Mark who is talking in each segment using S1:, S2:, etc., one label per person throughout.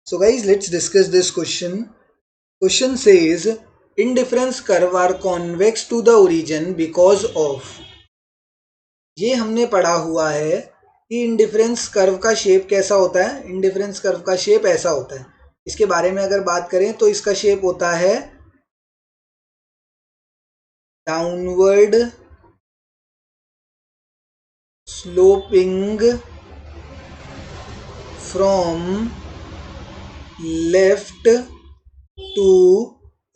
S1: So guys, let's discuss this question. Question says indifference curve are convex to the origin because of. ये हमने पढ़ा हुआ है कि इंडिफरेंस कर्व का शेप कैसा होता है. इंडिफरेंस कर्व का शेप ऐसा होता है. इसके बारे में अगर बात करें तो इसका शेप होता है downward sloping from left to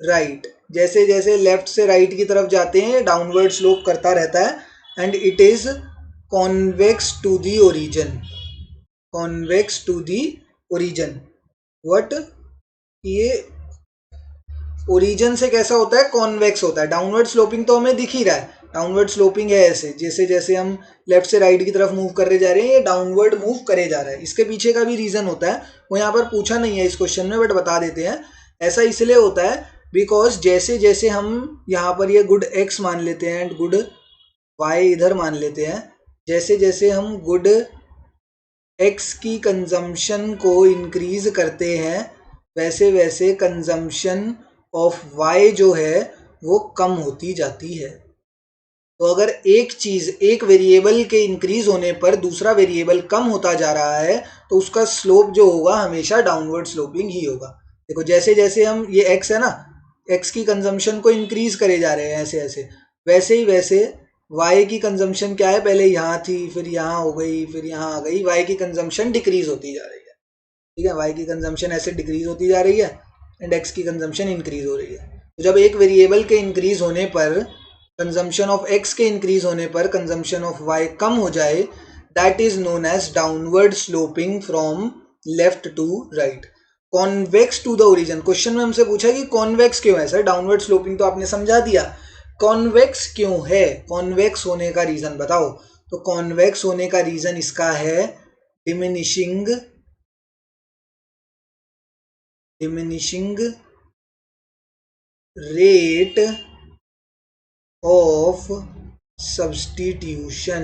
S1: right. जैसे जैसे लेफ्ट से राइट की तरफ जाते हैं डाउनवर्ड स्लोप करता रहता है and it is convex to the origin. Convex to the origin. What? ये ओरिजिन से कैसा होता है? कॉन्वेक्स होता है. डाउनवर्ड स्लोपिंग तो हमें दिख ही रहा है. डाउनवर्ड स्लोपिंग है ऐसे, जैसे जैसे हम लेफ्ट से राइट की तरफ मूव कर रहे जा रहे हैं ये डाउनवर्ड मूव करे जा रहा है. इसके पीछे का भी रीजन होता है, वो यहाँ पर पूछा नहीं है इस क्वेश्चन में, बट बता देते हैं. ऐसा इसलिए होता है बिकॉज जैसे जैसे हम यहाँ पर ये गुड एक्स मान लेते हैं एंड गुड वाई इधर मान लेते हैं, जैसे जैसे हम गुड एक्स की कंजम्पशन को इंक्रीज करते हैं वैसे वैसे कंजम्पशन ऑफ वाई जो है वो कम होती जाती है. तो अगर एक चीज एक वेरिएबल के इंक्रीज होने पर दूसरा वेरिएबल कम होता जा रहा है तो उसका स्लोप जो होगा हमेशा डाउनवर्ड स्लोपिंग ही होगा. देखो जैसे जैसे हम ये एक्स है ना, एक्स की कंजम्पशन को इंक्रीज करे जा रहे हैं ऐसे ऐसे, वैसे ही वैसे वाई की कंजम्पशन क्या है, पहले यहाँ थी फिर यहाँ हो गई फिर यहाँ आ गई, वाई की कंजम्पशन डिक्रीज होती जा रही है. ठीक है, वाई की कंजम्पशन ऐसे डिक्रीज होती जा रही है एंड एक्स की कंजम्पशन इंक्रीज हो रही है. तो जब एक वेरिएबल के इंक्रीज होने पर, कंजम्पशन ऑफ एक्स के इंक्रीज होने पर कंजम्पशन ऑफ वाई कम हो जाए, that is known as downward sloping from left to right. Convex to the origin. Question में हमसे पूछा कि कॉन्वेक्स क्यों है. सर डाउनवर्ड स्लोपिंग तो आपने समझा दिया, कॉन्वेक्स क्यों है, कॉन्वेक्स होने का रीजन बताओ. तो कॉन्वेक्स होने का रीजन इसका है डिमिनिशिंग रेट ऑफ सब्स्टिट्यूशन.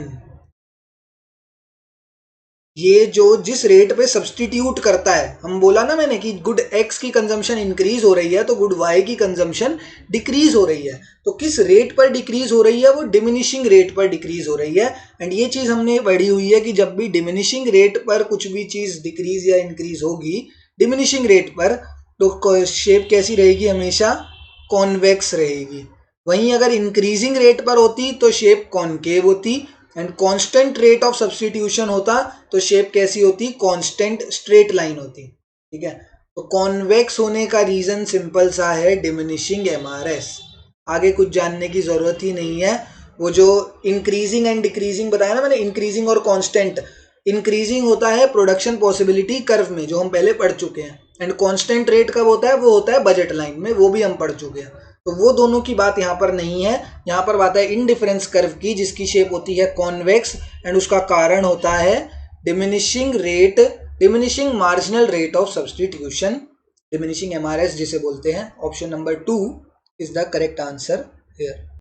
S1: ये जो जिस रेट पे सब्स्टिट्यूट करता है, हम बोला ना मैंने कि गुड एक्स की कंजम्पशन इंक्रीज हो रही है तो गुड वाई की कंजम्पशन डिक्रीज हो रही है. तो किस रेट पर डिक्रीज हो रही है? वो डिमिनिशिंग रेट पर डिक्रीज हो रही है. एंड ये चीज हमने पढ़ी हुई है कि जब भी डिमिनिशिंग रेट पर कुछ भी चीज डिक्रीज या इंक्रीज होगी डिमिनिशिंग रेट पर, तो शेप कैसी रहेगी? हमेशा कॉन्वेक्स रहेगी. वहीं अगर इंक्रीजिंग रेट पर होती तो शेप कॉन्केव होती and constant rate of substitution होता तो शेप कैसी होती? कांस्टेंट स्ट्रेट लाइन होती. ठीक है, तो कॉन्वेक्स होने का रीजन सिंपल सा है डिमिनिशिंग एमआरएस. आगे कुछ जानने की जरूरत ही नहीं है. वो जो इंक्रीजिंग एंड डिक्रीजिंग बताया ना मैंने, इंक्रीजिंग और कांस्टेंट, इंक्रीजिंग होता है प्रोडक्शन पॉसिबिलिटी कर्व में जो हम पहले पढ़ चुके हैं, एंड कांस्टेंट रेट कब होता है? वो होता है बजट लाइन में, वो भी हम पढ़ चुके हैं. तो वो दोनों की बात यहाँ पर नहीं है. यहाँ पर बात है इंडिफरेंस कर्व की जिसकी शेप होती है कॉन्वेक्स एंड उसका कारण होता है diminishing marginal rate of substitution, diminishing MRS जिसे बोलते हैं. Option number 2 is the correct answer here.